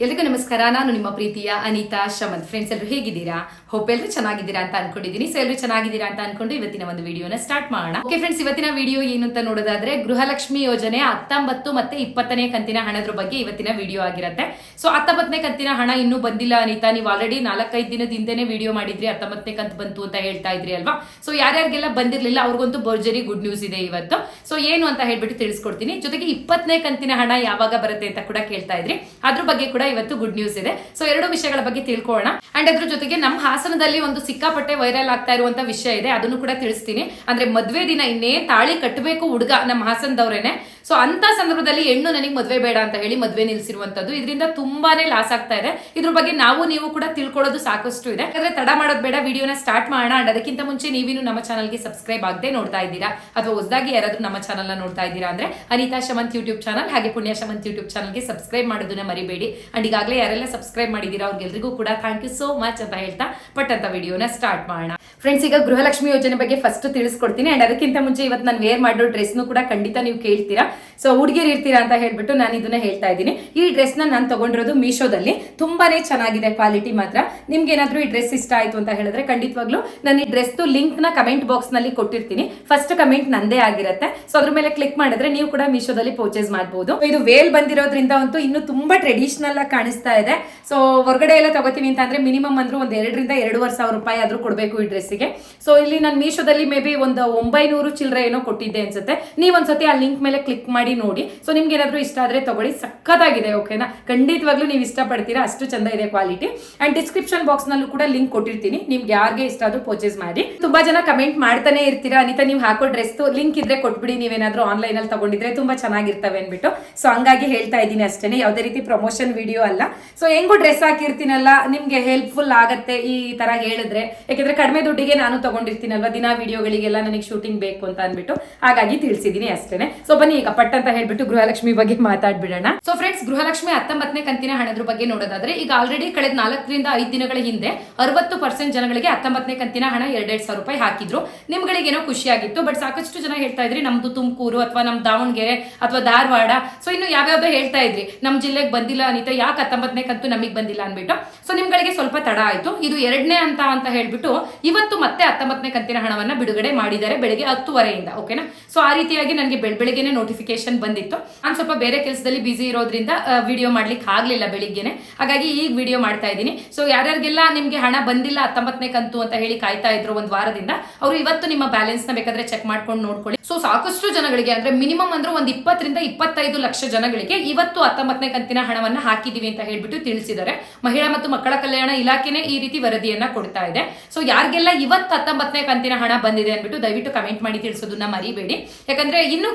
ಎಲ್ರಿಗೂ ನಮಸ್ಕಾರ. ನಾನು ನಿಮ್ಮ ಪ್ರೀತಿಯ ಅನಿತಾ ಶಮಂತ್. ಫ್ರೆಂಡ್ಸ್, ಎಲ್ಲರೂ ಹೇಗಿದ್ದೀರಾ? ಹೋಪ್ ಎಲ್ಲರೂ ಚೆನ್ನಾಗಿದ್ದೀರಾ ಅಂತ ಅನ್ಕೊಂಡಿದ್ದೀನಿ. ಸೊ ಎಲ್ಲರೂ ಚೆನ್ನಾಗಿದ್ದೀರಾ ಅಂತ ಅನ್ಕೊಂಡು ಇವತ್ತಿನ ಒಂದು ವಿಡಿಯೋನ ಸ್ಟಾರ್ಟ್ ಮಾಡೋಣ. ಓಕೆ ಫ್ರೆಂಡ್ಸ್, ಇವತ್ತಿನ ವಿಡಿಯೋ ಏನು ಅಂತ ನೋಡೋದಾದ್ರೆ ಗೃಹಲಕ್ಷ್ಮಿ ಯೋಜನೆ 19 ಮತ್ತೆ 20ನೇ ಕಂತಿನ ಹಣದ ಬಗ್ಗೆ ಇವತ್ತಿನ ವಿಡಿಯೋ ಆಗಿರುತ್ತೆ. ಸೊ 19ನೇ ಕಂತಿನ ಹಣ ಇನ್ನೂ ಬಂದಿಲ್ಲ ಅನಿತಾ, ನೀವು ಆಲ್ರೆಡಿ 4-5 ದಿನದ ಹಿಂದೆನೆ ವಿಡಿಯೋ ಮಾಡಿದ್ರಿ 19ನೇ ಕಂತು ಬಂತು ಅಂತ ಹೇಳ್ತಾ ಇದ್ರಿ ಅಲ್ವಾ. ಸೊ ಯಾರ್ಯಾರಿಗೆಲ್ಲ ಬಂದಿರಲಿಲ್ಲ ಅವ್ರಿಗಂತೂ ಭರ್ಜರಿ ಗುಡ್ ನ್ಯೂಸ್ ಇದೆ ಇವತ್ತು. ಸೊ ಏನು ಅಂತ ಹೇಳ್ಬಿಟ್ಟು ತಿಳಿಸ್ಕೊಡ್ತೀನಿ. ಜೊತೆಗೆ 20ನೇ ಕಂತಿನ ಹಣ ಯಾವಾಗ ಬರುತ್ತೆ ಅಂತ ಕೂಡ ಕೇಳ್ತಾ ಇದ್ರಿ, ಅದ್ರ ಬಗ್ಗೆ ಕೂಡ ಇವತ್ತು ಗುಡ್ ನ್ಯೂಸ್ ಇದೆ. ಸೊ ಎರಡು ವಿಷಯಗಳ ಬಗ್ಗೆ ತಿಳ್ಕೊಳ್ಳೋಣ. ಅಂಡ್ ಅದ್ರ ಜೊತೆಗೆ ನಮ್ಮ ಹಾಸನದಲ್ಲಿ ಒಂದು ಸಿಕ್ಕಾಪಟ್ಟೆ ವೈರಲ್ ಆಗ್ತಾ ಇರುವಂತ ವಿಷಯ ಇದೆ, ಅದನ್ನು ಕೂಡ ತಿಳಿಸ್ತೀನಿ. ಅಂದ್ರೆ ಮದ್ವೆ ದಿನ ಇನ್ನೇ ತಾಳಿ ಕಟ್ಟಬೇಕು ಹುಡುಗ ನಮ್ಮ ಹಾಸನದವ್ರೇನೆ. ಸೊ ಅಂತ ಸಂದರ್ಭದಲ್ಲಿ ಹೆಣ್ಣು ನನಗೆ ಮದ್ವೆ ಬೇಡ ಅಂತ ಹೇಳಿ ಮದ್ವೆ ನಿಲ್ಸಿರುವಂತದ್ದು. ಇದರಿಂದ ತುಂಬಾನೇ ಲಾಸ್ ಆಗ್ತಾ ಇದೆ. ಇದ್ರ ಬಗ್ಗೆ ನೀವು ಕೂಡ ತಿಳ್ಕೊಳ್ಳೋದು ಸಾಕಷ್ಟು ಇದೆ. ಯಾಕಂದ್ರೆ ತಡ ಮಾಡೋದು ಬೇಡ, ವಿಡಿಯೋನ ಸ್ಟಾರ್ಟ್ ಮಾಡೋಣ. ಅಂಡ್ ಅದಕ್ಕಿಂತ ಮುಂಚೆ ನೀವಿನ್ನು ನಮ್ಮ ಚಾನಲ್ಗೆ ಸಬ್ಸ್ಕ್ರೈಬ್ ಆಗದೆ ನೋಡ್ತಾ ಇದ್ದೀರಾ ಅಥವಾ ಹೊಸದಾಗಿ ಯಾರಾದ್ರೂ ನಮ್ಮ ಚಾನಲ್ ನ ನೋಡ್ತಾ ಇದ್ದೀರಾ ಅಂದ್ರೆ ಅನಿತಾ ಶಮಂತ್ ಯೂಟ್ಯೂಬ್ ಚಾನಲ್ ಹಾಗೆ ಪುಣ್ಯ ಶಮಂತ್ ಯೂಟ್ಯೂಬ್ ಚಾನಲ್ಗೆ ಸಬ್ಸ್ಕ್ರೈಬ್ ಮಾಡೋದನ್ನ ಮರಿಬೇಡಿ. ಅಂಡ್ ಈಗಾಗಲೇ ಯಾರೆಲ್ಲ ಸಬ್ಸ್ಕ್ರೈಬ್ ಮಾಡಿದೀರಾ ಅವ್ರಿಗೆಲ್ರಿಗೂ ಕೂಡ ಥ್ಯಾಂಕ್ ಯು ಸೋ ಮಚ್ ಅಂತ ಹೇಳ್ತಾ ಪಟ್ಟಂತ ವಿಡಿಯೋನ ಸ್ಟಾರ್ಟ್ ಮಾಡೋಣ. ಫ್ರೆಂಡ್ಸ್, ಈಗ ಗೃಹಲಕ್ಷ್ಮಿ ಯೋಜನೆ ಬಗ್ಗೆ ಫಸ್ಟ್ ತಿಳಿಸ್ಕೊಡ್ತೀನಿ. ಅಂಡ್ ಅದಕ್ಕಿಂತ ಮುಂಚೆ ಇವತ್ತು ನಾನು ವೇರ್ ಮಾಡೋ ಡ್ರೆಸ್ನು ಕೂಡ ಖಂಡಿತ ನೀವು ಕೇಳ್ತೀರಾ. ಸೊ ಹುಡುಗಿರು ಇರ್ತೀರಾ ಅಂತ ಹೇಳ್ಬಿಟ್ಟು ನಾನು ಇದನ್ನ ಹೇಳ್ತಾ ಇದ್ದೀನಿ. ಈ ಡ್ರೆಸ್ ನಾನು ತಗೊಂಡಿರೋದು ಮೀಶೋದಲ್ಲಿ. ತುಂಬಾನೇ ಚೆನ್ನಾಗಿದೆ ಕ್ವಾಲಿಟಿ ಮಾತ್ರ. ನಿಮ್ಗೆ ಏನಾದ್ರೂ ಈ ಡ್ರೆಸ್ ಇಷ್ಟ ಆಯ್ತು ಅಂತ ಹೇಳಿದ್ರೆ ಖಂಡಿತವಾಗ್ಲೂ ನಾನು ಈ ಡ್ರೆಸ್ ಲಿಂಕ್ ನ ಕಮೆಂಟ್ ಬಾಕ್ಸ್ ನಲ್ಲಿ ಕೊಟ್ಟಿರ್ತೀನಿ. ಫಸ್ಟ್ ಕಮೆಂಟ್ ನಂದೇ ಆಗಿರುತ್ತೆ. ಸೊ ಅದ್ರ ಮೇಲೆ ಕ್ಲಿಕ್ ಮಾಡಿದ್ರೆ ನೀವು ಕೂಡ ಮೀಶೋದಲ್ಲಿ ಪರ್ಚೇಸ್ ಮಾಡಬಹುದು. ಇದು ವೇಲ್ ಬಂದಿರೋದ್ರಿಂದ ಅಂತೂ ಇನ್ನು ತುಂಬಾ ಟ್ರೆಡಿಷನಲ್ ಆಗಿ ಕಾಣಿಸ್ತಾ ಇದೆ. ಸೊ ಹೊರಗಡೆ ಎಲ್ಲ ತಗೋತೀವಿ ಅಂತ ಅಂದ್ರೆ ಮಿನಿಮಮ್ ಅಂದ್ರೂ ಒಂದು 2,000-2,500 ರೂಪಾಯಿ ಆದ್ರೂ ಕೊಡಬೇಕು ಈ ಡ್ರೆಸ್ಗೆ. ಸೊ ಇಲ್ಲಿ ನಾನು ಮೀಶೋದಲ್ಲಿ ಮೇ ಬಿ ಒಂದು 900 ಚಿಲ್ಲರೆ ಏನೋ ಕೊಟ್ಟಿದ್ದೆ ಅನ್ಸುತ್ತೆ. ನೀವೊಂದ್ಸತಿ ಆ ಲಿಂಕ್ ಮೇಲೆ ಕ್ಲಿಕ್ ಮಾಡಿ ನೋಡಿ. ಸೊ ನಿಮ್ಗೆ ಏನಾದ್ರೂ ಇಷ್ಟ ಆದ್ರೆ ತಗೊಳ್ಳಿ, ಸಕ್ಕತ್ತಾಗಿದೆ. ಓಕೆನಾ? ಖಂಡಿತವಾಗ್ಲೂ ನೀವು ಇಷ್ಟಪಡ್ತೀರಾ, ಅಷ್ಟು ಚಂದ ಇದೆ ಕ್ವಾಲಿಟಿ. ಅಂಡ್ ಡಿಸ್ಕ್ರಿಪ್ಷನ್ ಬಾಕ್ಸ್ ನಲ್ಲೂ ಕೂಡ ಲಿಂಕ್ ಕೊಟ್ಟಿರ್ತೀನಿ, ನಿಮ್ಗೆ ಯಾರಿಗೆ ಇಷ್ಟ ಆದ್ರೂ ಪರ್ಚೇಸ್ ಮಾಡಿ. ತುಂಬಾ ಜನ ಕಮೆಂಟ್ ಮಾಡ್ತಾನೆ ಇರ್ತೀರಾ, ಅನಿತಾ ನೀವು ಹಾಕೋ ಡ್ರೆಸ್ ಲಿಂಕ್ ಇದ್ರೆ ಕೊಟ್ಬಿಡಿ, ನೀವೇನಾದ್ರೂ ಆನ್ಲೈನ್ ಅಲ್ಲಿ ತಗೊಂಡಿದ್ರೆ ತುಂಬಾ ಚೆನ್ನಾಗಿರ್ತವೆ ಅನ್ಬಿಟ್ಟು. ಸೊ ಹಂಗಾಗಿ ಹೇಳ್ತಾ ಇದ್ದೀನಿ ಅಷ್ಟೇನೆ, ಯಾವುದೇ ರೀತಿ ಪ್ರಮೋಷನ್ ವಿಡಿಯೋ ಅಲ್ಲ. ಸೊ ಹೆಂಗು ಡ್ರೆಸ್ ಹಾಕಿರ್ತೀನಲ್ಲ, ನಿಮ್ಗೆ ಹೆಲ್ಪ್ಫುಲ್ ಆಗತ್ತೆ ಈ ತರ ಹೇಳಿದ್ರೆ. ಯಾಕಂದ್ರೆ ಕಡಿಮೆ ದುಡ್ಡಿಗೆ ನಾನು ತಗೊಂಡಿರ್ತೀನಲ್ವಾ ದಿನ ವಿಡಿಯೋಗಳಿಗೆಲ್ಲ, ನನಗೆ ಶೂಟಿಂಗ್ ಬೇಕು ಅಂತ ಅನ್ಬಿಟ್ಟು ಹಾಗಾಗಿ ತಿಳಿಸಿದೀನಿ ಅಷ್ಟೇನೆ. ಸೊ ಬನ್ನಿ ಈಗ ಪಟ್ ಅಂತ ಹೇಳ್ಬಿಟ್ಟು ಗೃಹಲಕ್ಷ್ಮಿ ಬಗ್ಗೆ ಮಾತಾಡ್ಬಿಡೋಣ. ಸೊ ಫ್ರೆಂಡ್ಸ್, ಗೃಹಲಕ್ಷ್ಮಿ 19ನೇ ಕಂತಿನ ಹಣದ ಬಗ್ಗೆ ನೋಡೋದಾದ್ರೆ ಈಗ ಆಲ್ರೆಡಿ ಕಳೆದ 4-5 ದಿನಗಳ ಹಿಂದೆ 60% ಜನಗಳಿಗೆ 19ನೇ ಕಂತಿನ ಹಣ 2,500 ರೂಪಾಯಿ ಹಾಕಿದ್ರು. ನಿಮ್ಗಳಿಗೇನೋ ಖುಷಿಯಾಗಿತ್ತು. ಬಟ್ ಸಾಕಷ್ಟು ಜನ ಹೇಳ್ತಾ ಇದ್ರಿ ನಮ್ದು ತುಮಕೂರು ಅಥವಾ ನಮ್ ದಾವಣಗೆರೆ ಅಥವಾ ಧಾರವಾಡ, ಸೊ ಇನ್ನು ಯಾವ್ಯಾವ್ದೋ ಹೇಳ್ತಾ ಇದ್ರಿ ನಮ್ ಜಿಲ್ಲೆಗೆ ಬಂದಿಲ್ಲ ಅನಿತಾ, ಯಾಕೆ 19ನೇ ಕಂತು ನಮಗ್ ಬಂದಿಲ್ಲ ಅನ್ಬಿಟ್ಟು. ಸೊ ನಿಮ್ಗಳಿಗೆ ಸ್ವಲ್ಪ ತಡ ಆಯ್ತು. ಇದು 2ನೇ ಅಂತ ಹೇಳ್ಬಿಟ್ಟು ಇವತ್ತು ಮತ್ತೆ 19ನೇ ಕಂತಿನ ಹಣವನ್ನ ಬಿಡುಗಡೆ ಮಾಡಿದ್ದಾರೆ ಬೆಳಿಗ್ಗೆ 10:30 ಓಕೆನಾ? ಸೊ ಆ ರೀತಿಯಾಗಿ ನನಗೆ ಬೆಳಗ್ಗೆನೆ ನೋಟಿಫಿಕೇಶನ್ ಬಂದಿತ್ತು. ನಾನು ಸ್ವಲ್ಪ ಬೇರೆ ಕೆಲಸದಲ್ಲಿ ಬಿಸಿ ಇರೋದ್ರಿಂದ ವಿಡಿಯೋ ಮಾಡ್ಲಿಕ್ಕೆ ಆಗ್ಲಿಲ್ಲ ಬೆಳಿಗ್ಗೆನೆ, ಹಾಗಾಗಿ ಈಗ ವಿಡಿಯೋ ಮಾಡ್ತಾ ಇದ್ದೀನಿ. ಸೊ ಯಾರ್ಯಾರಿಗೆಲ್ಲ ನಿಮ್ಗೆ ಹಣ ಬಂದಿಲ್ಲ 19ನೇ ಕಂತು ಅಂತ ಹೇಳಿ ಕಾಯ್ತಾ ಇದ್ರು ಒಂದ್ ವಾರದಿಂದ, ಅವರು ಇವತ್ತು ನಿಮ್ಮ ಬ್ಯಾಲೆನ್ಸ್ ನ ಬೇಕಾದ್ರೆ ಚೆಕ್ ಮಾಡ್ಕೊಂಡು ನೋಡ್ಕೊಳ್ಳಿ. ಸೊ ಸಾಕಷ್ಟು ಜನಗಳಿಗೆ ಅಂದ್ರೆ ಮಿನಿಮಮ್ ಅಂದ್ರೆ ಒಂದು 20-25 ಲಕ್ಷ ಜನಗಳಿಗೆ ಇವತ್ತು 19ನೇ ಕಂತಿನ ಹಣವನ್ನ ಹಾಕಿದೀವಿ ಅಂತ ಹೇಳ್ಬಿಟ್ಟು ತಿಳಿಸಿದ್ದಾರೆ. ಮಹಿಳಾ ಮತ್ತು ಮಕ್ಕಳ ಕಲ್ಯಾಣ ಇಲಾಖೆನೆ ಈ ರೀತಿ ವರದಿಯನ್ನ ಕೊಡ್ತಾ ಇದೆ. ಸೊ ಯಾರಿಗೆಲ್ಲ ಇವತ್ತು 19ನೇ ಕಂತಿನ ಹಣ ಬಂದಿದೆ ಅಂದ್ಬಿಟ್ಟು ದಯವಿಟ್ಟು ಕಮೆಂಟ್ ಮಾಡಿ ತಿಳಿಸೋದನ್ನ ಮರಿಬೇಡಿ. ಯಾಕಂದ್ರೆ ಇನ್ನು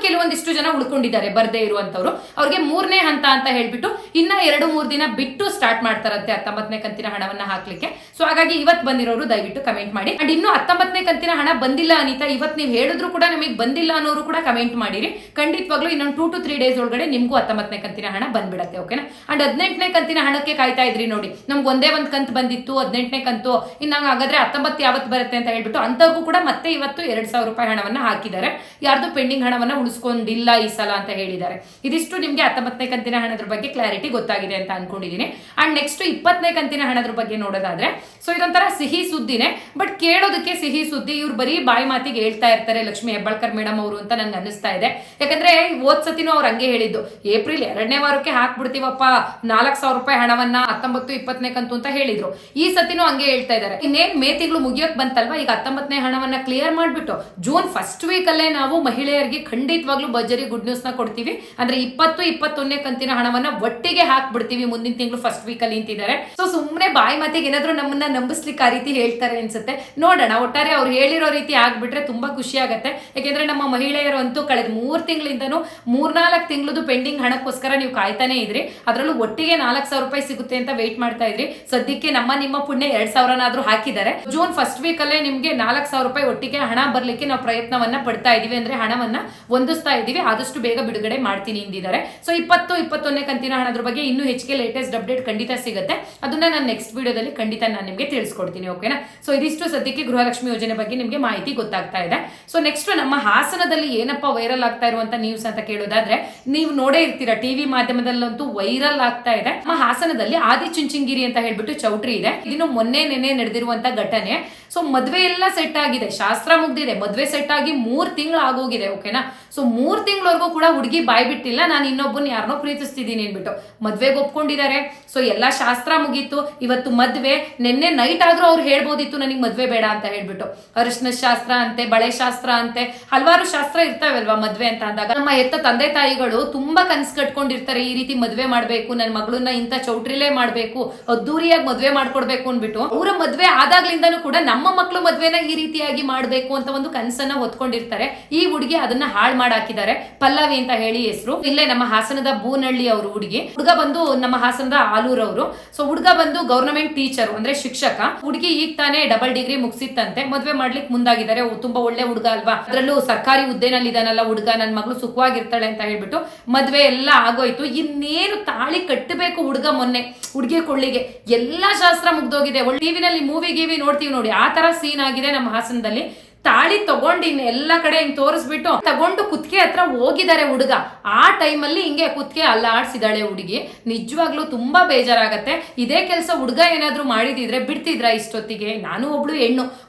ಕೆಲವೊಂದಿಷ್ಟು ಜನ ಉಳ್ಕೊಂಡಿದ್ದಾರೆ ಬರ್ದೇ ಇರುವಂತವ್ರು, ಅವ್ರಿಗೆ 3ನೇ ಹಂತ ಅಂತ ಹೇಳ್ಬಿಟ್ಟು ಇನ್ನ 2-3 ದಿನ ಬಿಟ್ಟು ಸ್ಟಾರ್ಟ್ ಮಾಡ್ತಾರಂತೆ 19ನೇ ಕಂತಿನ ಹಣವನ್ನ ಹಾಕ್ಲಿಕ್ಕೆ. ಸೊ ಹಾಗಾಗಿ ಇವತ್ತು ಬಂದಿರೋರು ದಯವಿಟ್ಟು ಕಮೆಂಟ್ ಮಾಡಿ. ಅಂಡ್ ಇನ್ನು 19ನೇ ಕಂತಿನ ಹಣ ಬಂದಿಲ್ಲ ಅನಿತಾ, ಇವತ್ತು ನೀವು ಹೇಳಿದ್ರು ಕೂಡ ನಮಗೆ ಬಂದಿಲ್ಲ ಅನ್ನೋರು ಕೂಡ ಕಮೆಂಟ್ ಮಾಡಿರಿ. ಖಂಡಿತವಾಗ್ಲೂ ಇನ್ನೊಂದು 2-3 ಡೇಸ್ ಒಳಗಡೆ ನಿಮ್ಗೂ 19ನೇ ಕಂತಿನ ಹಣ ಬಂದ್ಬಿಡತ್ತೆ. ಓಕೆನಾ? ಅಂಡ್ 18ನೇ ಕಂತಿನ ಹಣಕ್ಕೆ ಕಾಯ್ತಾ ಇದ್ರಿ ನೋಡಿ, ನಮ್ಗೆ ಒಂದೇ ಒಂದು ಕಂತು ಬಂದಿತ್ತು 18ನೇ ಕಂತು, ಇನ್ನ ಹಾಗಾದ್ರೆ 19 ಯಾವತ್ತು ಬರುತ್ತೆ ಅಂತ ಹೇಳ್ಬಿಟ್ಟು ಅಂತವ್ರಿಗೂ ಕೂಡ ಮತ್ತೆ ಇವತ್ತು 2,000 ರೂಪಾಯಿ ಹಣವನ್ನ ಹಾಕಿದ್ದಾರೆ. ಯಾರ್ದು ಪೆಂಡಿಂಗ್ ಹಣವನ್ನ ಉಳಿಸ್ಕೊಂಡಿಲ್ಲ ಈ ಸಲ ಅಂತ ಹೇಳಿದ್ದಾರೆ. ಇದಿಷ್ಟು ನಿಮ್ಗೆ 19ನೇ ಕಂತಿನ ಹಣದ ಬಗ್ಗೆ ಕ್ಲಾರಿಟಿ ಗೊತ್ತಾಗಿದೆ ಅಂತ ಅನ್ಕೊಂಡಿದೀನಿ. ಅಂಡ್ ನೆಕ್ಸ್ಟ್ 20ನೇ ಕಂತಿನ ಹಣದ ಬಗ್ಗೆ ನೋಡೋದಾದ್ರೆ, ಸೊ ಇದೊಂಥರ ಸಿಹಿ ಸುದ್ದಿನೇ, ಬಟ್ ಕೇಳೋದಕ್ಕೆ ಸಿಹಿ ಸುದ್ದಿ. ಇವ್ರು ಬರೀ ಬಾಯಿ ಮಾತಿಗೆ ಹೇಳ್ತಾ ಇರ್ತಾರೆ ಲಕ್ಷ್ಮಿ ಹೆಬ್ಬಾಳ್ಕರ್ ಮೇಡಮ್ ಅವರು ಅಂತ ನಂಗೆ ಅನಿಸ್ತಾ ಇದೆ. ಯಾಕಂದ್ರೆ ಓದ್ ಸತಿನೂ ಅವ್ರು ಹಂಗೆ ಹೇಳಿದ್ದು, ಏಪ್ರಿಲ್ 2ನೇ ವಾರಕ್ಕೆ ಹಾಕ್ಬಿಡ್ತೀವಪ್ಪ 4,000 ರೂಪಾಯಿ ಹಣವನ್ನ 19-20ನೇ ಕಂತು ಅಂತ ಹೇಳಿದ್ರು. ಈ ಸತಿನೂ ಹಂಗೆ ಹೇಳ್ತಾ ಇದ್ದಾರೆ. ಇನ್ನೇನ್ ಮೇ ತಿಂಗಳು ಮುಗಿಯೋಕ್ ಬಂತಲ್ವಾ, ಈಗ 19ನೇ ಹಣವನ್ನ ಕ್ಲಿಯರ್ ಮಾಡ್ಬಿಟ್ಟು ಜೂನ್ ಫಸ್ಟ್ ವೀಕ್ ಅಲ್ಲೇ ನಾವು ಮಹಿಳೆಯರಿಗೆ ಖಂಡಿತವಾಗ್ಲೂ ಭರ್ಜರಿ ಗುಡ್ ನ್ಯೂಸ್ ನ ಕೊಡ್ತೀವಿ. ಅಂದ್ರೆ 20-21ನೇ ಕಂತಿನ ಹಣವನ್ನ ಒಟ್ಟಿಗೆ ಹಾಕ್ಬಿಡ್ತೀವಿ ಮುಂದಿನ ತಿಂಗಳು ಫಸ್ಟ್ ವೀಕ್ ಅಲ್ಲಿ ಅಂತಿದ್ದಾರೆ. ಸೊ ಸುಮ್ಮನೆ ಬಾಯಿ ಮಾತಿಗೆ ಏನಾದ್ರೂ ನಮ್ಮನ್ನ ನಂಬಿಸ್ಲಿಕ್ಕೆ ಆ ರೀತಿ ಹೇಳ್ತಾರೆ ಅನ್ಸುತ್ತೆ. ನೋಡೋಣ, ಒಟ್ಟಾರೆ ಅವ್ರು ಹೇಳಿರೋ ರೀತಿ ಆಗ್ಬಿಟ್ರೆ ತುಂಬಾ ಖುಷಿ ಆಗತ್ತೆ. ಯಾಕೆಂದ್ರೆ ನಮ್ಮ ಮಹಿಳೆಯರು ಅಂತೂ ಕಳೆದ 3 ತಿಂಗಳಿಂದನೂ 3-4 ತಿಂಗಳದು ಪೆಂಡಿಂಗ್ ಹಣಕ್ಕೋಸ್ಕರ ನೀವು ಕಾಯ್ತಾನೆ ಇದ್ರಿ. ಅದರಲ್ಲೂ ಒಟ್ಟಿಗೆ 4,000 ರೂಪಾಯಿ ಸಿಗುತ್ತೆ ಅಂತ ವೇಟ್ ಮಾಡ್ತಾ ಇದ್ರಿ. ಸದ್ಯಕ್ಕೆ ನಿಮ್ಮ ಪುಣ್ಯ 2,000ನಾದ್ರೂ ಹಾಕಿದ್ದಾರೆ. ಜೂನ್ ಫಸ್ಟ್ ವೀಕ್ ಅಲ್ಲೇ ನಿಮ್ಗೆ 4,000 ರೂಪಾಯಿ ಒಟ್ಟಿಗೆ ಹಣ ಬರ್ಲಿಕ್ಕೆ ನಾವು ಪ್ರಯತ್ನವನ್ನ ಪಡ್ತಾ ಇದೀವಿ, ಅಂದ್ರೆ ಹಣವನ್ನ ಹೊಂದಿಸ್ತಾ ಇದೀವಿ. ಆದಷ್ಟು ಬೇಗ ಬಿಡುಗಡೆ ಮಾಡ್ತೀನಿ ಎಂದಿದ್ದಾರೆ. ಸೊ 21ನೇ ಕಂತಿನ ಹಣದ ಬಗ್ಗೆ ಇನ್ನೂ ಹೆಚ್ಚಿಗೆ ಲೇಟೆಸ್ಟ್ ಅಪ್ಡೇಟ್ ಖಂಡಿತ ಸಿಗುತ್ತೆ. ಅದನ್ನ ನಾನು ನೆಕ್ಸ್ಟ್ ವಿಡಿಯೋದಲ್ಲಿ ಖಂಡಿತ ನಾನು ನಿಮಗೆ ತಿಳಿಸ್ಕೊಡ್ತೀನಿ. ಓಕೆನಾ. ಸೊ ಇದಿಷ್ಟು ಸದ್ಯಕ್ಕೆ ಗೃಹಲಕ್ಷ್ಮಿ ಯೋಜನೆ ಬಗ್ಗೆ ನಿಮಗೆ ಮಾಹಿತಿ ಗೊತ್ತಾಗ್ತಾ ಇದೆ. ಸೊ ನೆಕ್ಸ್ಟ್ ನಮ್ಮ ಹಾಸನದಲ್ಲಿ ಏನಪ್ಪಾ ವೈರಲ್ ಆಗ್ತಾ ಇರುವಂತ ನ್ಯೂಸ್ ಅಂತ ಕೇಳೋದಾದ್ರೆ, ನೀವು ನೋಡೇ ಇರ್ತೀರಾ ಟಿವಿ ಮಾಧ್ಯಮದಲ್ಲಂತೂ ವೈರಲ್ ಆಗ್ತಾ ಇದೆ. ನಮ್ಮ ಹಾಸನದಲ್ಲಿ ಆದಿಚುಂಚನಗಿರಿ ಅಂತ ಹೇಳ್ಬಿಟ್ಟು ಚೌಟ್ರಿ ಇದೆ. ಇದನ್ನು ಮೊನ್ನೆ ನಡೆದಿರುವಂತ ಘಟನೆ. ಸೊ ಮದ್ವೆ ಎಲ್ಲ ಸೆಟ್ ಆಗಿದೆ, ಶಾಸ್ತ್ರ ಮುಗ್ದಿದೆ, ಮದ್ವೆ ಸೆಟ್ ಆಗಿ 3 ತಿಂಗಳು ಆಗೋಗಿದೆ. ಓಕೆನಾ. ಸೊ 3 ತಿಂಗಳವರೆಗೂ ಕೂಡ ಹುಡುಗಿ ಬಾಯ್ ಬಿಟ್ಟಿಲ್ಲ, ನಾನು ಇನ್ನೊಬ್ಬನ ಯಾರನ್ನೋ ಪ್ರೀತಿಸ್ತಿದ್ದೀನಿ ಅನ್ಬಿಟ್ಟು ಮದ್ವೆಗೆ ಒಪ್ಕೊಂಡಿದ್ದಾರೆ. ಸೊ ಎಲ್ಲಾ ಶಾಸ್ತ್ರ ಮುಗೀತು, ಇವತ್ತು ಮದ್ವೆ. ನಿನ್ನೆ ನೈಟ್ ಆದ್ರೂ ಅವ್ರು ಹೇಳ್ಬೋದಿತ್ತು ನನಗೆ ಮದ್ವೆ ಬೇಡ ಅಂತ ಹೇಳ್ಬಿಟ್ಟು. ಅರಿಶಿನ ಶಾಸ್ತ್ರ ಅಂತೆ, ಬಳೆ ಶಾಸ್ತ್ರ ಅಂತೆ, ಹಲವಾರು ಶಾಸ್ತ್ರ ಇರ್ತಾವಲ್ವಾ ಮದ್ವೆ ಅಂತ ಅಂದಾಗ. ನಮ್ಮ ಹೆತ್ತ ತಂದೆ ತಾಯಿಗಳು ತುಂಬಾ ಕನ್ಸು ಕಟ್ಕೊಂಡಿರ್ತಾರೆ, ಈ ರೀತಿ ಮದ್ವೆ ಮಾಡ್ಬೇಕು, ನನ್ನ ಮಗಳನ್ನ ಇಂಥ ಚೌಟ್ರಿಲೇ ಮಾಡ್ಬೇಕು, ಅದ್ದೂರಿಯಾಗಿ ಮದ್ವೆ ಮಾಡ್ಕೊಡ್ಬೇಕು ಅನ್ಬಿಟ್ಟು. ಅವರ ಮದ್ವೆ ಆದಾಗ್ಲಿಂದನೂ ಕೂಡ ನಮ್ಮ ಮಕ್ಕಳು ಮದ್ವೆನ ಈ ರೀತಿಯಾಗಿ ಮಾಡ್ಬೇಕು ಅಂತ ಒಂದು ಕನ್ಸನ್ನ ಹೊತ್ಕೊಂಡಿರ್ತಾರೆ. ಈ ಹುಡುಗಿ ಅದನ್ನ ಹಾಳು ಮಾಡಾಕಿದ್ದಾರೆ. ಪಲ್ಲವಿ ಅಂತ ಹೇಳಿ ಹೆಸರು. ಇಲ್ಲೇ ನಮ್ಮ ಹಾಸನದ ಬೂನಹಳ್ಳಿ ಅವರು ಹುಡುಗಿ. ಹುಡುಗ ಬಂದು ನಮ್ಮ ಹಾಸನದ ಆಲೂರ್ ಅವರು. ಸೊ ಹುಡುಗ ಬಂದು ಗವರ್ನಮೆಂಟ್ ಟೀಚರ್ ಅಂದ್ರೆ ಶಿಕ್ಷಕ. ಹುಡುಗಿ ಈಗ ತಾನೇ ಡಬಲ್ ಡಿಗ್ರಿ ಮುಗಿಸಿತ್ತಂತೆ, ಮದ್ವೆ ಮಾಡ್ಲಿಕ್ಕೆ ಮುಂದಾಗಿದ್ದಾರೆ. ತುಂಬಾ ಒಳ್ಳೆ ಹುಡುಗ ಅಲ್ವಾ, ಅದ್ರಲ್ಲೂ ಸರ್ಕಾರಿ ಹುದ್ದೆನಲ್ಲಿ ಇದಾನಲ್ಲ ಹುಡುಗ, ನನ್ನ ಮಗಳು ಸುಖವಾಗಿರ್ತಾಳೆ ಅಂತ ಹೇಳ್ಬಿಟ್ಟು ಮದ್ವೆ ಎಲ್ಲ ಆಗೋಯ್ತು. ಇನ್ನೇನು ತಾಳಿ ಕಟ್ಟಬೇಕು ಹುಡುಗ ಮೊನ್ನೆ ಹುಡುಗಿ ಕೊಳ್ಳಿಗೆ ಎಲ್ಲಾ ಶಾಸ್ತ್ರ ಮುಗ್ದೋಗಿದೆ. ಟಿವಿನಲ್ಲಿ ಮೂವಿ ಗೀವಿ ನೋಡ್ತೀವಿ ನೋಡಿ, ಆ ತರ ಸೀನ್ ಆಗಿದೆ ನಮ್ಮ ಹಾಸನದಲ್ಲಿ. ತಾಳಿ ತಗೊಂಡು ಇನ್ನು ಎಲ್ಲಾ ಕಡೆ ಹಿಂಗ್ ತೋರಿಸ್ಬಿಟ್ಟು ತಗೊಂಡು ಕುತ್ತಿಗೆ ಹತ್ರ ಹೋಗಿದ್ದಾರೆ ಹುಡುಗ. ಆ ಟೈಮಲ್ಲಿ ಹಿಂಗೆ ಕುತ್ತಿಗೆ ಅಲ್ಲಾಡ್ಸಿದಾಳೆ ಹುಡುಗಿ. ನಿಜವಾಗ್ಲೂ ತುಂಬಾ ಬೇಜಾರಾಗತ್ತೆ. ಇದೇ ಕೆಲಸ ಹುಡುಗ ಏನಾದ್ರು ಮಾಡಿದಿದ್ರೆ ಬಿಡ್ತಿದ್ರ ಇಷ್ಟೊತ್ತಿಗೆ? ನಾನು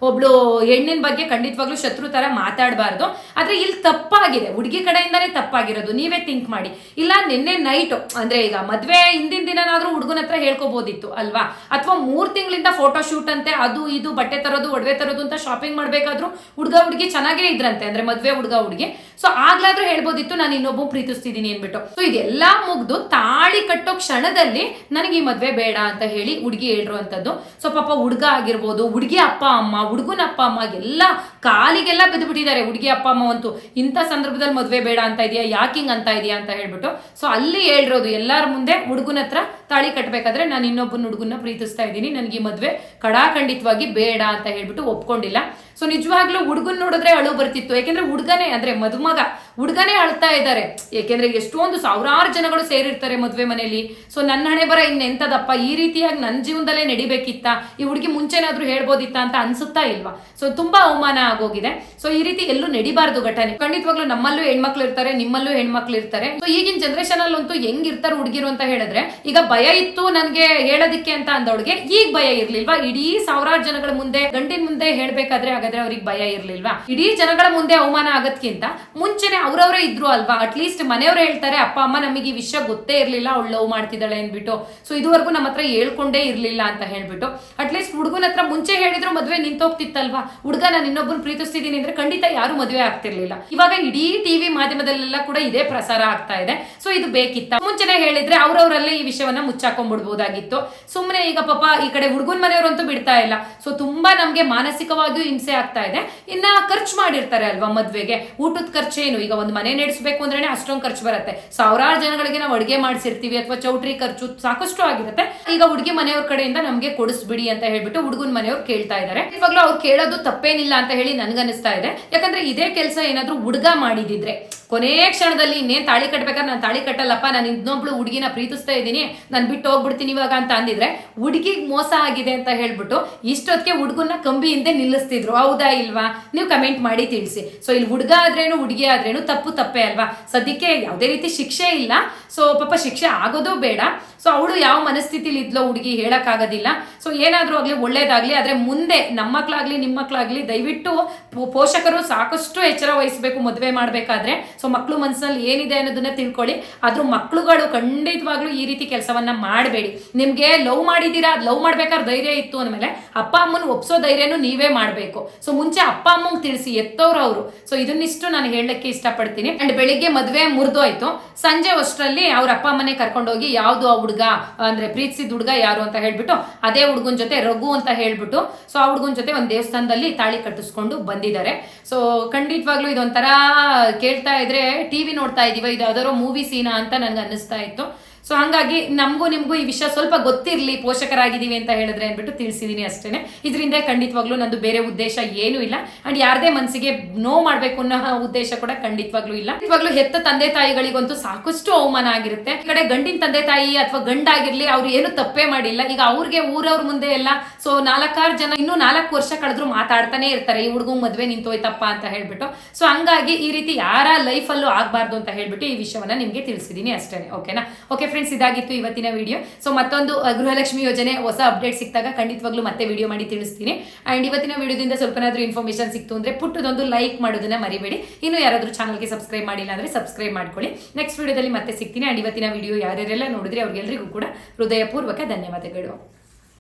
ಒಬ್ಳು ಹೆಣ್ಣಿನ ಬಗ್ಗೆ ಖಂಡಿತವಾಗ್ಲೂ ಶತ್ರು ತರ ಮಾತಾಡಬಾರ್ದು. ಆದ್ರೆ ಇಲ್ಲಿ ತಪ್ಪಾಗಿದೆ, ಹುಡುಗಿ ಕಡೆಯಿಂದಾನೇ ತಪ್ಪಾಗಿರೋದು. ನೀವೇ ಥಿಂಕ್ ಮಾಡಿ. ಇಲ್ಲ ನಿನ್ನೆ ನೈಟ್ ಅಂದ್ರೆ ಈಗ ಮದ್ವೆ ಹಿಂದಿನ ದಿನನಾದ್ರೂ ಹುಡುಗನ ಹತ್ರ ಹೇಳ್ಕೋಬಹುದಿತ್ತು ಅಲ್ವಾ? ಅಥವಾ 3 ತಿಂಗಳಿಂದ ಫೋಟೋ ಶೂಟ್ ಅಂತೆ, ಅದು ಇದು ಬಟ್ಟೆ ತರೋದು ಒಡವೆ ತರೋದು ಅಂತ ಶಾಪಿಂಗ್ ಮಾಡ್ಬೇಕಾದ್ರು ಹುಡುಗ ಹುಡುಗಿ ಚೆನ್ನಾಗೇ ಇದ್ರಂತೆ, ಅಂದ್ರೆ ಮದ್ವೆ ಹುಡುಗ ಹುಡುಗಿ. ಸೊ ಆಗ್ಲಾದ್ರೂ ಹೇಳ್ಬೋದಿತ್ತು ನಾನು ಇನ್ನೊಬ್ಬ ಪ್ರೀತಿಸ್ತಿದ್ದೀನಿ ಅನ್ಬಿಟ್ಟು. ಸೊ ಇದೆಲ್ಲಾ ಮುಗ್ದು ತಾಳಿ ಕಟ್ಟೋ ಕ್ಷಣದಲ್ಲಿ ನನಗೆ ಈ ಮದ್ವೆ ಬೇಡ ಅಂತ ಹೇಳಿ ಹುಡುಗಿ ಹೇಳಿರುವಂತದ್ದು. ಸೊ ಪಾಪ ಹುಡುಗ ಆಗಿರ್ಬೋದು, ಹುಡುಗಿ ಅಪ್ಪ ಅಮ್ಮ, ಹುಡುಗನ ಅಪ್ಪ ಅಮ್ಮ ಎಲ್ಲ ಕಾಲಿಗೆಲ್ಲ ಬಿದ್ದು ಬಿಟ್ಟಿದ್ದಾರೆ. ಹುಡುಗಿ ಅಪ್ಪ ಅಮ್ಮ ಅಂತೂ ಇಂಥ ಸಂದರ್ಭದಲ್ಲಿ ಮದ್ವೆ ಬೇಡ ಅಂತ ಇದೆಯಾ, ಯಾಕಿಂಗ್ ಅಂತ ಇದೆಯಾ ಅಂತ ಹೇಳ್ಬಿಟ್ಟು. ಸೊ ಅಲ್ಲಿ ಹೇಳಿರೋದು ಎಲ್ಲಾರ ಮುಂದೆ, ಹುಡುಗನ ಹತ್ರ ತಾಳಿ ಕಟ್ಟಬೇಕಾದ್ರೆ ನಾನು ಇನ್ನೊಬ್ಬನ ಹುಡುಗನ ಪ್ರೀತಿಸ್ತಾ ಇದ್ದೀನಿ, ನನಗೆ ಈ ಮದ್ವೆ ಕಡಾಖಂಡಿತವಾಗಿ ಬೇಡ ಅಂತ ಹೇಳ್ಬಿಟ್ಟು ಒಪ್ಕೊಂಡಿಲ್ಲ. ಸೊ ನಿಜವಾಗ್ಲೂ ಹುಡುಗನ್ ನೋಡಿದ್ರೆ ಅಳು ಬರ್ತಿತ್ತು. ಯಾಕೆಂದ್ರೆ ಹುಡುಗನೇ ಅಂದ್ರೆ ಮದುಮಗ ಹುಡುಗನೇ ಅಳ್ತಾ ಇದ್ದಾರೆ. ಯಾಕೆಂದ್ರೆ ಎಷ್ಟೊಂದು ಸಾವಿರಾರು ಜನಗಳು ಸೇರಿರ್ತಾರೆ ಮದ್ವೆ ಮನೆಯಲ್ಲಿ. ಸೊ ನನ್ನ ಹಣೆ ಬರ ಇನ್ನೆಂತದಪ್ಪ, ಈ ರೀತಿಯಾಗಿ ನನ್ನ ಜೀವನದಲ್ಲೇ ನಡಿಬೇಕಿತ್ತ, ಈ ಹುಡುಗಿ ಮುಂಚೆನಾದ್ರೂ ಹೇಳ್ಬೋದಿತ್ತ ಅಂತ ಅನ್ಸುತ್ತಾ ಇಲ್ವಾ? ಸೊ ತುಂಬಾ ಅವಮಾನ ಆಗೋಗಿದೆ. ಸೊ ಈ ರೀತಿ ಎಲ್ಲೂ ನಡಿಬಾರ್ದು ಘಟನೆ. ಖಂಡಿತವಾಗ್ಲೂ ನಮ್ಮಲ್ಲೂ ಹೆಣ್ಮಕ್ಳು ಇರ್ತಾರೆ, ನಿಮ್ಮಲ್ಲೂ ಹೆಣ್ಮಕ್ಳು ಇರ್ತಾರೆ. ಸೊ ಈಗಿನ ಜನರೇಷನ್ ಅಲ್ಲಂತೂ ಹೆಂಗಿರ್ತಾರೆ ಹುಡುಗಿರು ಅಂತ ಹೇಳಿದ್ರೆ, ಈಗ ಭಯ ಇತ್ತು ನನ್ಗೆ ಹೇಳೋದಿಕ್ಕೆ ಅಂತ ಅಂದವಳಿಗೆ ಈಗ ಭಯ ಇರ್ಲಿಲ್ವಾ? ಇಡೀ ಸಾವಿರಾರು ಜನಗಳ ಮುಂದೆ, ಗಂಡಿನ ಮುಂದೆ ಹೇಳ್ಬೇಕಾದ್ರೆ ಹಾಗಾದ್ರೆ ಅವ್ರಿಗೆ ಭಯ ಇರ್ಲಿಲ್ವಾ? ಇಡೀ ಜನಗಳ ಮುಂದೆ ಅವಮಾನ ಆಗೋದ್ಕಿಂತ ಮುಂಚೆನೆ ಅವ್ರವ್ರೇ ಇದ್ರು ಅಲ್ವಾ? ಅಟ್ಲೀಸ್ಟ್ ಮನೆಯವ್ರು ಹೇಳ್ತಾರೆ, ಅಪ್ಪ ಅಮ್ಮ ನಮಗೆ ಈ ವಿಷಯ ಗೊತ್ತೇ ಇರ್ಲಿಲ್ಲ, ಅವಳು ಲವ್ ಮಾಡ್ತಿದ್ದಾಳೆ ಅನ್ಬಿಟ್ಟು. ಸೊ ಇದುವರೆಗೂ ನಮ್ಮ ಹತ್ರ ಹೇಳ್ಕೊಂಡೇ ಇರ್ಲಿಲ್ಲ ಅಂತ ಹೇಳ್ಬಿಟ್ಟು ಅಟ್ಲೀಸ್ಟ್ ಹುಡುಗನ ಹತ್ರ ಮುಂಚೆ ಹೇಳಿದ್ರು ಮದ್ವೆ ನಿಂತೋಗ್ತಿತ್ತಲ್ವಾ? ಹುಡುಗ ನಾನು ಇನ್ನೊಬ್ಬನ ಪ್ರೀತಿಸ್ತಿದ್ದೀನಿ ಅಂದ್ರೆ ಖಂಡಿತ ಯಾರು ಮದುವೆ ಆಗ್ತಿರ್ಲಿಲ್ಲ. ಇವಾಗ ಇಡೀ ಟಿವಿ ಮಾಧ್ಯಮದಲ್ಲೆಲ್ಲ ಕೂಡ ಇದೇ ಪ್ರಸಾರ ಆಗ್ತಾ ಇದೆ. ಸೊ ಇದು ಬೇಕಿತ್ತ? ಮುಂಚೆನೆ ಹೇಳಿದ್ರೆ ಅವ್ರವರಲ್ಲೇ ಈ ವಿಷಯವನ್ನ ಮುಚ್ಚಾಕೊಂಡ್ಬಿಡ್ಬೋದಾಗಿತ್ತು. ಸುಮ್ಮನೆ ಈಗ ಪಾಪ ಈ ಕಡೆ ಹುಡುಗನ ಮನೆಯವರಂತೂ ಬಿಡ್ತಾ ಇಲ್ಲ. ಸೊ ತುಂಬಾ ನಮ್ಗೆ ಮಾನಸಿಕವಾಗಿಯೂ ಹಿಂಸೆ ಆಗ್ತಾ ಇದೆ. ಇನ್ನ ಖರ್ಚು ಮಾಡಿರ್ತಾರೆ ಅಲ್ವಾ ಮದ್ವೆಗೆ, ಊಟದ ಖರ್ಚೇನು? ಈಗ ಒಂದು ಮನೆ ನಡೆಸಬೇಕು ಅಂದ್ರೆ ಅಷ್ಟೊಂದು ಖರ್ಚು ಬರುತ್ತೆ. ಸಾವಿರಾರು ಜನಗಳಿಗೆ ನಾವು ಅಡುಗೆ ಮಾಡಿಸಿರ್ತೀವಿ, ಅಥವಾ ಚೌಟ್ರಿ ಖರ್ಚು ಸಾಕಷ್ಟು ಆಗಿರುತ್ತೆ. ಈಗ ಹುಡುಗಿ ಮನೆಯವ್ರ ಕಡೆಯಿಂದ ನಮ್ಗೆ ಕೊಡಿಸ್ಬಿಡಿ ಅಂತ ಹೇಳ್ಬಿಟ್ಟು ಹುಡುಗನ ಮನೆಯವ್ರು ಕೇಳ್ತಾ ಇದ್ದಾರೆ. ಇವಾಗ್ಲೂ ಅವ್ರು ಕೇಳೋದು ತಪ್ಪೇನಿಲ್ಲ ಅಂತ ಹೇಳಿ ನನ್ಗನ್ನಿಸ್ತಾ ಇದೆ. ಯಾಕಂದ್ರೆ ಇದೇ ಕೆಲಸ ಏನಾದ್ರೂ ಹುಡುಗ ಮಾಡಿದಿದ್ರೆ ಕೊನೆ ಕ್ಷಣದಲ್ಲಿ ಇನ್ನೇನ್ ತಾಳಿ ಕಟ್ಬೇಕಾದ್ರೆ ನಾನು ತಾಳಿ ಕಟ್ಟಲ್ಲಪ್ಪ, ನಾನು ಇನ್ನೊಬ್ಳು ಹುಡುಗಿನ ಪ್ರೀತಿಸ್ತಾ ಇದ್ದೀನಿ, ನಾನು ಬಿಟ್ಟು ಹೋಗ್ಬಿಡ್ತೀನಿ ಇವಾಗ ಅಂತ ಅಂದಿದ್ರೆ ಹುಡುಗಿಗೆ ಮೋಸ ಆಗಿದೆ ಅಂತ ಹೇಳ್ಬಿಟ್ಟು ಇಷ್ಟೊತ್ತಿಗೆ ಹುಡುಗನ ಕಂಬಿ ಹಿಂದೆ ನಿಲ್ಲಿಸ್ತಿದ್ರು. ಹೌದಾ ಇಲ್ವಾ? ನೀವು ಕಮೆಂಟ್ ಮಾಡಿ ತಿಳಿಸಿ. ಸೊ ಇಲ್ಲಿ ಹುಡುಗ ಆದ್ರೇನು ಹುಡುಗಿ ಆದ್ರೇನು ತಪ್ಪೇ ಅಲ್ವಾ? ಸದ್ಯಕ್ಕೆ ಯಾವುದೇ ರೀತಿ ಶಿಕ್ಷೆ ಇಲ್ಲ. ಸೊ ಪಾಪ ಶಿಕ್ಷೆ ಆಗೋದು ಬೇಡ. ಸೊ ಅವಳು ಯಾವ ಮನಸ್ಥಿತಿಲಿ ಇದ್ಲೋ ಹುಡುಗಿ ಹೇಳಕ್ ಆಗೋದಿಲ್ಲ. ಸೊ ಏನಾದ್ರೂ ಆಗ್ಲಿ ಒಳ್ಳೇದಾಗ್ಲಿ. ಆದ್ರೆ ಮುಂದೆ ನಮ್ಮ ಮಕ್ಳಾಗ್ಲಿ ನಿಮ್ಮ ಮಕ್ಳಾಗ್ಲಿ ದಯವಿಟ್ಟು ಪೋಷಕರು ಸಾಕಷ್ಟು ಎಚ್ಚರ ವಹಿಸಬೇಕು ಮದುವೆ ಮಾಡ್ಬೇಕಾದ್ರೆ. ಸೊ ಮಕ್ಳು ಮನಸ್ಸಲ್ಲಿ ಏನಿದೆ ಅನ್ನೋದನ್ನ ತಿಳ್ಕೊಳ್ಳಿ. ಆದ್ರೂ ಮಕ್ಳುಗಳು ಖಂಡಿತವಾಗ್ಲೂ ಈ ರೀತಿ ಕೆಲಸವನ್ನ ಮಾಡಬೇಡಿ. ನಿಮ್ಗೆ ಲವ್ ಮಾಡಿದೀರಾ, ಲವ್ ಮಾಡ್ಬೇಕಾದ್ರೆ ಧೈರ್ಯ ಇತ್ತು ಅಂದ್ಮೇಲೆ ಅಪ್ಪ ಅಮ್ಮನ ಒಪ್ಸೋ ಧೈರ್ಯನು ನೀವೇ ಮಾಡ್ಬೇಕು. ಸೊ ಮುಂಚೆ ಅಪ್ಪ ಅಮ್ಮಂಗ್ ತಿಳಿಸಿ, ಎತ್ತವ್ರು ಅವರು. ಸೊ ಇದನ್ನಿಷ್ಟು ನಾನು ಹೇಳಲಿಕ್ಕೆ ಇಷ್ಟಪಡ್ತೀನಿ. ಅಂಡ್ ಬೆಳಿಗ್ಗೆ ಮದ್ವೆ ಮುರಿದೋಯ್ತು, ಸಂಜೆ ಅಷ್ಟರಲ್ಲಿ ಅವ್ರ ಅಪ್ಪ ಅಮ್ಮನೆ ಕರ್ಕೊಂಡೋಗಿ ಯಾವ್ದು ಆ ಹುಡುಗ ಅಂದ್ರೆ ಪ್ರೀತಿಸಿದ ಹುಡುಗ ಯಾರು ಅಂತ ಹೇಳ್ಬಿಟ್ಟು ಅದೇ ಹುಡುಗನ ಜೊತೆ ರಘು ಅಂತ ಹೇಳ್ಬಿಟ್ಟು ಸೊ ಆ ಹುಡುಗನ ಜೊತೆ ಒಂದು ದೇವಸ್ಥಾನದಲ್ಲಿ ತಾಳಿ ಕಟ್ಟಿಸ್ಕೊಂಡು ಬಂದಿದ್ದಾರೆ. ಸೊ ಖಂಡಿತವಾಗ್ಲೂ ಇದೊಂಥರ ಕೇಳ್ತಾ ಇದ್ರೆ ಟಿವಿ ನೋಡ್ತಾ ಇದೀವ, ಇದು ಯಾವ್ದಾರೋ ಮೂವಿ ಸೀನಾ ಅಂತ ನನ್ಗೆ ಅನ್ನಿಸ್ತಾ ಇತ್ತು. ಸೊ ಹಂಗಾಗಿ ನಮಗೂ ನಿಮಗೂ ಈ ವಿಷಯ ಸ್ವಲ್ಪ ಗೊತ್ತಿರಲಿ, ಪೋಷಕರಾಗಿದ್ದೀವಿ ಅಂತ ಹೇಳಿದ್ರೆ ಅಂದ್ಬಿಟ್ಟು ತಿಳಿಸಿದೀನಿ ಅಷ್ಟೇನೆ. ಇದರಿಂದ ಖಂಡಿತವಾಗ್ಲೂ ನಂದು ಬೇರೆ ಉದ್ದೇಶ ಏನೂ ಇಲ್ಲ. ಅಂಡ್ ಯಾರದೇ ಮನಸ್ಸಿಗೆ ನೋವು ಮಾಡ್ಬೇಕು ಅನ್ನೋ ಉದ್ದೇಶ ಕೂಡ ಖಂಡಿತವಾಗ್ಲೂ ಇಲ್ಲ. ಖಂಡಿತವಾಗ್ಲೂ ಹೆತ್ತ ತಂದೆ ತಾಯಿಗಳಿಗಂತೂ ಸಾಕಷ್ಟು ಅವಮಾನ ಆಗಿರುತ್ತೆ. ಈ ಕಡೆ ಗಂಡಿನ ತಂದೆ ತಾಯಿ ಅಥವಾ ಗಂಡಾಗಿರ್ಲಿ, ಅವ್ರು ಏನು ತಪ್ಪೇ ಮಾಡಿಲ್ಲ. ಈಗ ಅವ್ರಿಗೆ ಊರವ್ರ ಮುಂದೆ ಎಲ್ಲ ಸೊ 4-6 ಜನ ಇನ್ನೂ 4 ವರ್ಷ ಕಳೆದ್ರು ಮಾತಾಡ್ತಾನೆ ಇರ್ತಾರೆ, ಈ ಹುಡುಗ ಮದ್ವೆ ನಿಂತೋಯ್ತಪ್ಪ ಅಂತ ಹೇಳ್ಬಿಟ್ಟು. ಸೊ ಹಂಗಾಗಿ ಈ ರೀತಿ ಯಾರ ಲೈಫಲ್ಲೂ ಆಗ್ಬಾರ್ದು ಅಂತ ಹೇಳ್ಬಿಟ್ಟು ಈ ವಿಷಯವನ್ನ ನಿಮ್ಗೆ ತಿಳಿಸಿದೀನಿ ಅಷ್ಟೇ. ಓಕೆನಾ? ಓಕೆ ಫ್ರೆಂಡ್ಸ್, ಇದಾಗಿತ್ತು ಇವತ್ತಿನ ವಿಡಿಯೋ. ಸೊ ಮತ್ತೊಂದು ಗೃಹಲಕ್ಷ್ಮಿ ಯೋಜನೆ ಹೊಸ ಅಪ್ಡೇಟ್ ಸಿಕ್ತಾಗ ಖಂಡಿತವಾಗ್ಲೂ ಮತ್ತೆ ವಿಡಿಯೋ ಮಾಡಿ ತಿಳಿಸ್ತೀನಿ. ಅಂಡ್ ಇವತ್ತಿನ ವಿಡಿಯೋದಿಂದ ಸ್ವಲ್ಪನಾದ್ರೂ ಇನ್ಫಾರ್ಮೇಶನ್ ಸಿಕ್ತು ಅಂದ್ರೆ ಪುಟ್ಟದೊಂದು ಲೈಕ್ ಮಾಡೋದನ್ನ ಮರಿಬೇಡಿ. ಇನ್ನು ಯಾರಾದ್ರೂ ಚಾನಲ್ಗೆ ಸಬ್ಸ್ಕ್ರೈಬ್ ಮಾಡಿಲ್ಲ ಅಂದ್ರೆ ಸಬ್ಸ್ಕ್ರೈಬ್ ಮಾಡ್ಕೊಳ್ಳಿ. ನೆಕ್ಸ್ಟ್ ವಿಡಿಯೋದಲ್ಲಿ ಮತ್ತೆ ಸಿಗ್ತೀನಿ. ಅಂಡ್ ಇವತ್ತಿನ ವಿಡಿಯೋ ಯಾರ್ಯಾರೆಲ್ಲ ನೋಡಿದ್ರೆ ಅವ್ರಿಗೆಲ್ಲರಿಗೂ ಕೂಡ ಹೃದಯಪೂರ್ವಕ ಧನ್ಯವಾದಗಳು.